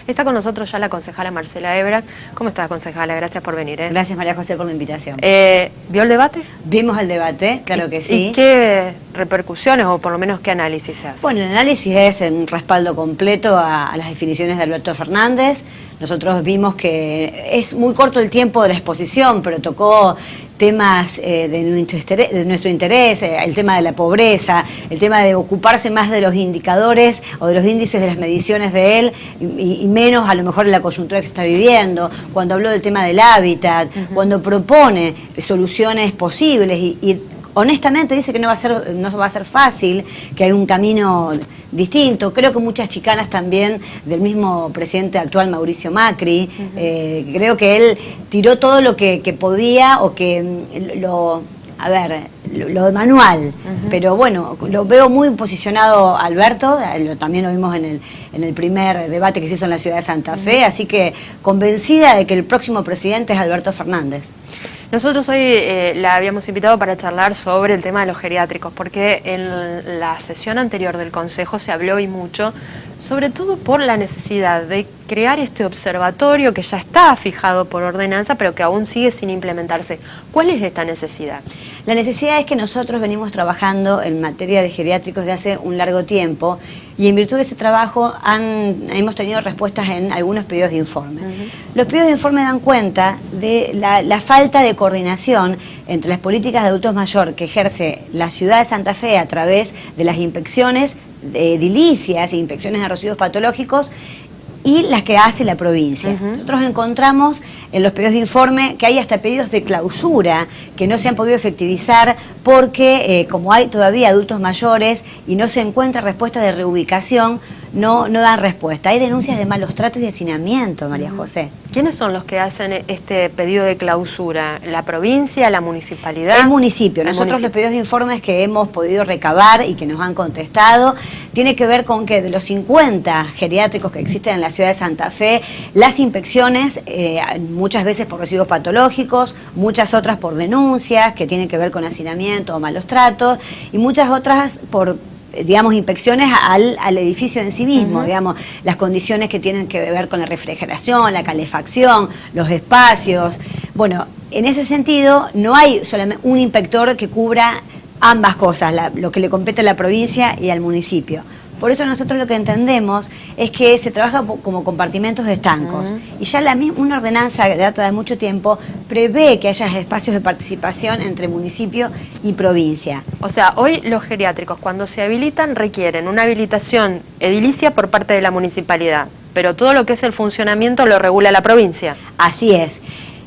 Está con nosotros ya la concejala Marcela Ebra. ¿Cómo estás, concejala? Gracias por venir. Gracias, María José, por la invitación. ¿Vio el debate? Vimos el debate, claro que sí. ¿Y qué repercusiones o por lo menos qué análisis se hace? Bueno, el análisis es un respaldo completo a las definiciones de Alberto Fernández. Nosotros vimos que es muy corto el tiempo de la exposición, pero tocó temas de nuestro interés, el tema de la pobreza, el tema de ocuparse más de los indicadores o de los índices de las mediciones de él y menos a lo mejor en la coyuntura que se está viviendo, cuando habló del tema del hábitat, cuando propone soluciones posibles y honestamente dice que no va a ser fácil, que hay un camino distinto. Creo que muchas chicanas también del mismo presidente actual, Mauricio Macri. Creo que él tiró todo lo que podía o que lo de manual, pero bueno, lo veo muy posicionado Alberto, también lo vimos en el primer debate que se hizo en la ciudad de Santa Fe, así que convencida de que el próximo presidente es Alberto Fernández. Nosotros hoy la habíamos invitado para charlar sobre el tema de los geriátricos, porque en la sesión anterior del Consejo se habló y mucho, sobre todo por la necesidad de crear este observatorio que ya está fijado por ordenanza, pero que aún sigue sin implementarse. ¿Cuál es esta necesidad? La necesidad es que nosotros venimos trabajando en materia de geriátricos de hace un largo tiempo y en virtud de ese trabajo hemos tenido respuestas en algunos pedidos de informe. Los pedidos de informe dan cuenta de la falta de coordinación entre las políticas de adultos mayores que ejerce la ciudad de Santa Fe a través de las inspecciones edilicias e inspecciones de residuos patológicos y las que hace la provincia. Nosotros encontramos en los pedidos de informe que hay hasta pedidos de clausura que no se han podido efectivizar porque como hay todavía adultos mayores y no se encuentra respuesta de reubicación, no dan respuesta. Hay denuncias de malos tratos y hacinamiento, María José. ¿Quiénes son los que hacen este pedido de clausura? ¿La provincia, la municipalidad? El municipio. Nosotros los pedidos de informes que hemos podido recabar y que nos han contestado tiene que ver con que de los 50 geriátricos que existen en la ciudad de Santa Fe, las inspecciones, muchas veces por residuos patológicos, muchas otras por denuncias que tienen que ver con hacinamiento o malos tratos y muchas otras por, digamos, inspecciones al edificio en sí mismo, digamos, las condiciones que tienen que ver con la refrigeración, la calefacción, los espacios. Bueno, en ese sentido no hay solamente un inspector que cubra ambas cosas, lo que le compete a la provincia y al municipio. Por eso nosotros lo que entendemos es que se trabaja como compartimentos de estancos. Y ya una ordenanza que data de mucho tiempo prevé que haya espacios de participación entre municipio y provincia. O sea, hoy los geriátricos cuando se habilitan requieren una habilitación edilicia por parte de la municipalidad, pero todo lo que es el funcionamiento lo regula la provincia. Así es.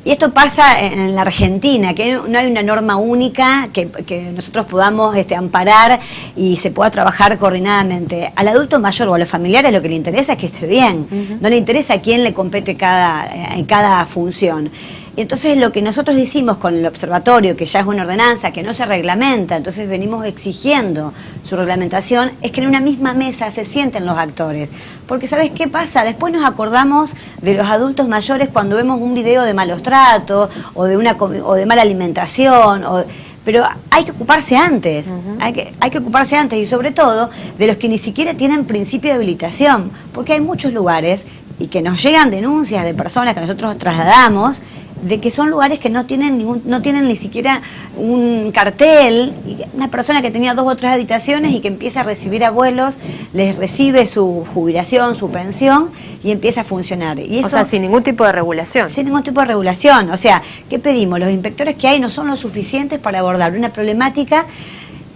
Y esto pasa en la Argentina, que no hay una norma única que nosotros podamos amparar y se pueda trabajar coordinadamente. Al adulto mayor o a los familiares lo que le interesa es que esté bien, no le interesa a quién le compete en cada función. Y entonces lo que nosotros hicimos con el observatorio, que ya es una ordenanza, que no se reglamenta, entonces venimos exigiendo su reglamentación, es que en una misma mesa se sienten los actores. Porque ¿sabes qué pasa? Después nos acordamos de los adultos mayores cuando vemos un video de malos tratos o de mala alimentación, pero hay que ocuparse antes, hay que ocuparse antes y sobre todo de los que ni siquiera tienen principio de habilitación, porque hay muchos lugares y que nos llegan denuncias de personas que nosotros trasladamos de que son lugares que no tienen ni siquiera un cartel, y una persona que tenía 2 o 3 habitaciones y que empieza a recibir abuelos, les recibe su jubilación, su pensión y empieza a funcionar. Y eso, o sea, sin ningún tipo de regulación. Sin ningún tipo de regulación. O sea, ¿qué pedimos? Los inspectores que hay no son lo suficientes para abordar una problemática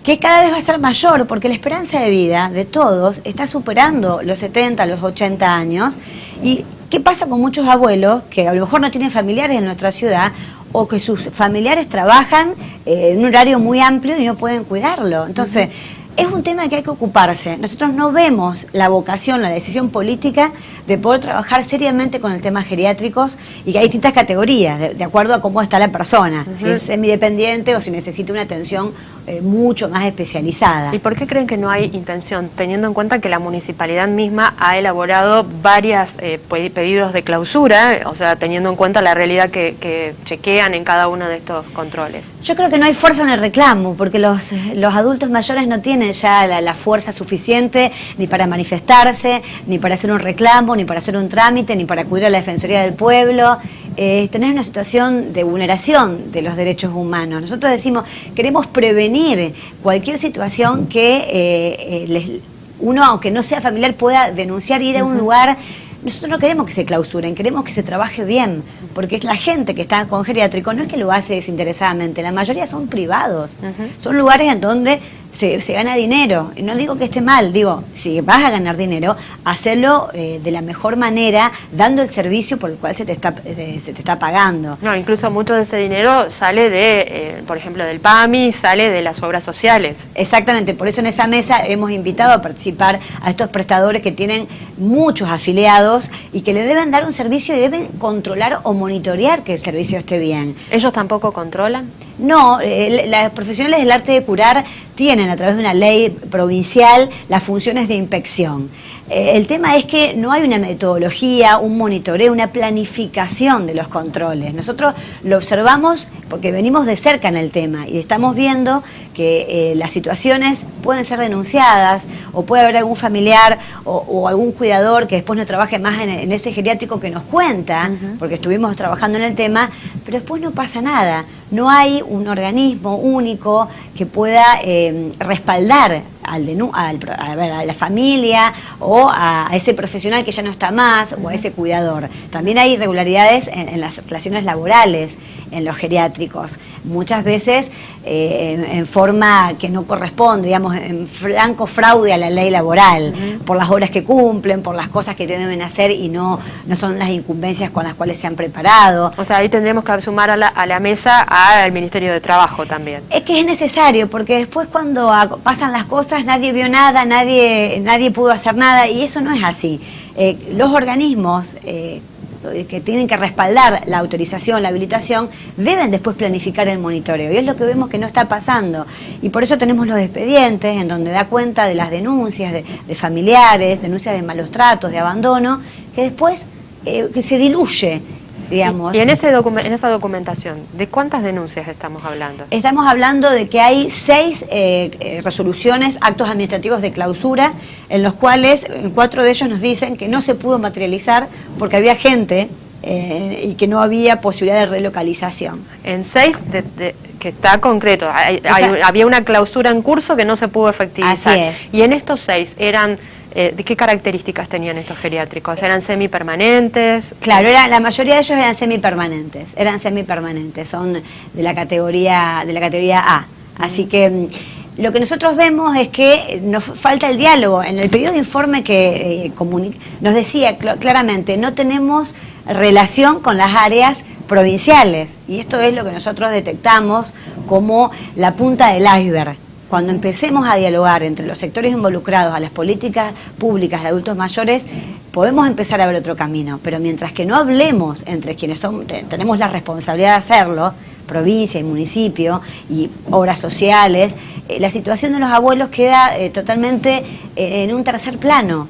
que cada vez va a ser mayor, porque la esperanza de vida de todos está superando los 70, los 80 años. ¿Y qué pasa con muchos abuelos que a lo mejor no tienen familiares en nuestra ciudad o que sus familiares trabajan en un horario muy amplio y no pueden cuidarlo? Entonces, es un tema que hay que ocuparse. Nosotros no vemos la vocación, la decisión política de poder trabajar seriamente con el tema geriátricos y que hay distintas categorías, de acuerdo a cómo está la persona, si es semidependiente o si necesita una atención mucho más especializada. ¿Y por qué creen que no hay intención, teniendo en cuenta que la municipalidad misma ha elaborado varios pedidos de clausura, o sea, teniendo en cuenta la realidad que chequean en cada uno de estos controles? Yo creo que no hay fuerza en el reclamo, porque los adultos mayores no tienen tienen ya la fuerza suficiente ni para manifestarse, ni para hacer un reclamo, ni para hacer un trámite, ni para acudir a la Defensoría del Pueblo. Tenés una situación de vulneración de los derechos humanos. Nosotros decimos, queremos prevenir cualquier situación que uno, aunque no sea familiar, pueda denunciar y ir a un lugar. Nosotros no queremos que se clausuren, queremos que se trabaje bien, porque es la gente que está con geriátrico, no es que lo hace desinteresadamente, la mayoría son privados, son lugares en donde se gana dinero. Y no digo que esté mal, digo, si vas a ganar dinero, hacerlo de la mejor manera, dando el servicio por el cual se te está pagando. No, incluso mucho de ese dinero sale de, por ejemplo, del PAMI, sale de las obras sociales. Exactamente, por eso en esa mesa hemos invitado a participar a estos prestadores que tienen muchos afiliados y que le deben dar un servicio y deben controlar o monitorear que el servicio esté bien. ¿Ellos tampoco controlan? No, las profesionales del arte de curar tienen a través de una ley provincial las funciones de inspección. El tema es que no hay una metodología, un monitoreo, una planificación de los controles. Nosotros lo observamos porque venimos de cerca en el tema y estamos viendo que las situaciones pueden ser denunciadas o puede haber algún familiar o algún cuidador que después no trabaje más en ese geriátrico que nos cuenta, porque estuvimos trabajando en el tema, pero después no pasa nada. No hay un organismo único que pueda respaldar a la familia o a ese profesional que ya no está más o a ese cuidador. También hay irregularidades en las relaciones laborales en los geriátricos, muchas veces en forma que no corresponde, digamos, en franco fraude a la ley laboral, por las horas que cumplen, por las cosas que deben hacer y no son las incumbencias con las cuales se han preparado. O sea, ahí tendremos que sumar a la mesa al Ministerio de Trabajo también. Es que es necesario, porque después cuando pasan las cosas nadie vio nada, nadie pudo hacer nada, y eso no es así. Los organismos que tienen que respaldar la autorización, la habilitación, deben después planificar el monitoreo, y es lo que vemos que no está pasando, y por eso tenemos los expedientes en donde da cuenta de las denuncias de familiares, denuncias de malos tratos, de abandono, que después que se diluye, digamos. Y en esa documentación, ¿de cuántas denuncias estamos hablando? Estamos hablando de que hay 6 resoluciones, actos administrativos de clausura, en los cuales 4 de ellos nos dicen que no se pudo materializar porque había gente y que no había posibilidad de relocalización. En 6 que está concreto, había una clausura en curso que no se pudo efectivizar. Así es. Y en estos 6 eran... ¿de qué características tenían estos geriátricos? ¿Eran semipermanentes? Claro, la mayoría de ellos eran semipermanentes, son de la categoría A. Así que lo que nosotros vemos es que nos falta el diálogo. En el pedido de informe que nos decía claramente, no tenemos relación con las áreas provinciales, y esto es lo que nosotros detectamos como la punta del iceberg. Cuando empecemos a dialogar entre los sectores involucrados a las políticas públicas de adultos mayores, podemos empezar a ver otro camino. Pero mientras que no hablemos entre quienes tenemos la responsabilidad de hacerlo, provincia y municipio, y obras sociales, la situación de los abuelos queda totalmente en un tercer plano.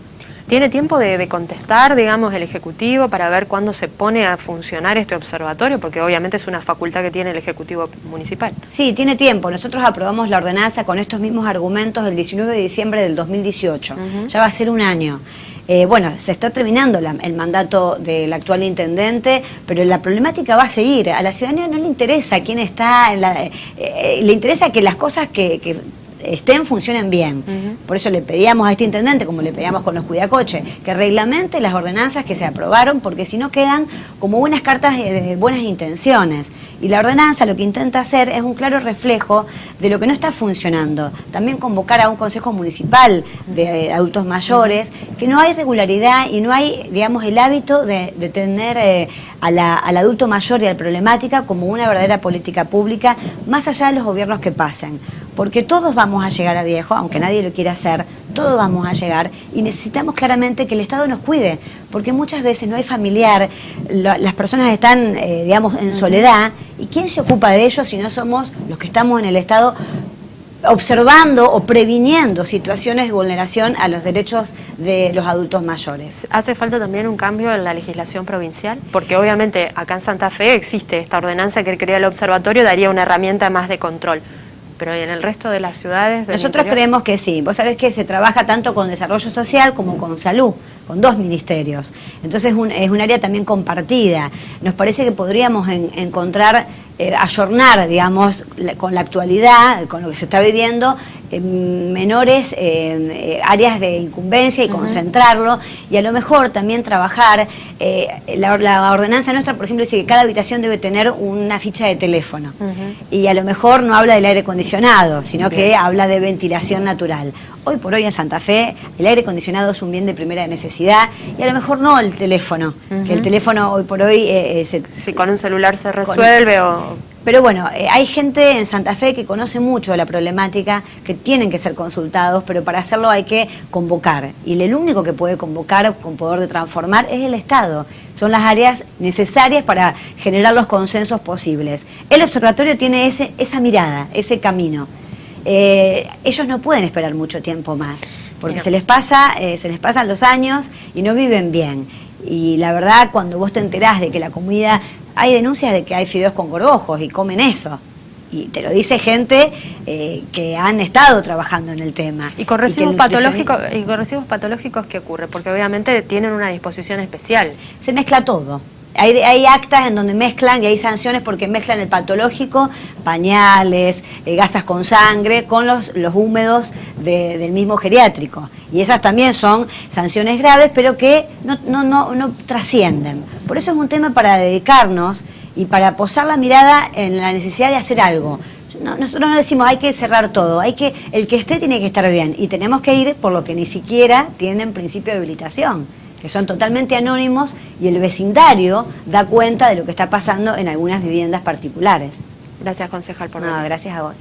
¿Tiene tiempo de contestar, digamos, el Ejecutivo para ver cuándo se pone a funcionar este observatorio? Porque obviamente es una facultad que tiene el Ejecutivo Municipal. Sí, tiene tiempo. Nosotros aprobamos la ordenanza con estos mismos argumentos el 19 de diciembre del 2018. Ya va a ser un año. Bueno, se está terminando el mandato del actual intendente, pero la problemática va a seguir. A la ciudadanía no le interesa quién está, le interesa que las cosas que funcionen bien. Por eso le pedíamos a este intendente, como le pedíamos con los cuidacoches, que reglamente las ordenanzas que se aprobaron, porque si no quedan como unas cartas de buenas intenciones. Y la ordenanza lo que intenta hacer es un claro reflejo de lo que no está funcionando. También convocar a un consejo municipal de adultos mayores, que no hay regularidad y no hay, digamos, el hábito de tener al adulto mayor y a la problemática como una verdadera política pública, más allá de los gobiernos que pasen. Porque todos vamos a llegar a viejo, aunque nadie lo quiera hacer, todos vamos a llegar, y necesitamos claramente que el Estado nos cuide, porque muchas veces no hay familiar, las personas están, digamos, en soledad, y ¿quién se ocupa de ellos si no somos los que estamos en el Estado observando o previniendo situaciones de vulneración a los derechos de los adultos mayores? ¿Hace falta también un cambio en la legislación provincial? Porque obviamente acá en Santa Fe existe esta ordenanza que crea el observatorio, daría una herramienta más de control. pero ¿y en el resto de las ciudades del Nosotros interior? creemos que sí. Vos sabés que se trabaja tanto con desarrollo social como con salud, con dos ministerios. Entonces es un área también compartida. Nos parece que podríamos encontrar, ayornar, digamos, con la actualidad, con lo que se está viviendo, menores áreas de incumbencia y concentrarlo, y a lo mejor también trabajar. La ordenanza nuestra, por ejemplo, dice que cada habitación debe tener una ficha de teléfono, y a lo mejor no habla del aire acondicionado, sino que habla de ventilación natural. Hoy por hoy en Santa Fe el aire acondicionado es un bien de primera necesidad, y a lo mejor no el teléfono, que el teléfono hoy por hoy si con un celular se resuelve Pero bueno, hay gente en Santa Fe que conoce mucho de la problemática, que tienen que ser consultados, pero para hacerlo hay que convocar. Y el único que puede convocar con poder de transformar es el Estado. Son las áreas necesarias para generar los consensos posibles. El observatorio tiene esa mirada, ese camino. Ellos no pueden esperar mucho tiempo más, porque se les pasan los años y no viven bien. Y la verdad, cuando vos te enterás de que la comida, hay denuncias de que hay fideos con gorgojos y comen eso. Y te lo dice gente que han estado trabajando en el tema. ¿Y con residuos patológicos qué ocurre? Porque obviamente tienen una disposición especial. Se mezcla todo. Hay actas en donde mezclan y hay sanciones porque mezclan el patológico, pañales, gasas con sangre, con los húmedos del mismo geriátrico. Y esas también son sanciones graves, pero que no trascienden. Por eso es un tema para dedicarnos y para posar la mirada en la necesidad de hacer algo. Nosotros no decimos hay que cerrar todo, el que esté tiene que estar bien, y tenemos que ir por lo que ni siquiera tienen principio de habilitación, que son totalmente anónimos, y el vecindario da cuenta de lo que está pasando en algunas viviendas particulares. Gracias, concejal, por venir. Gracias a vos.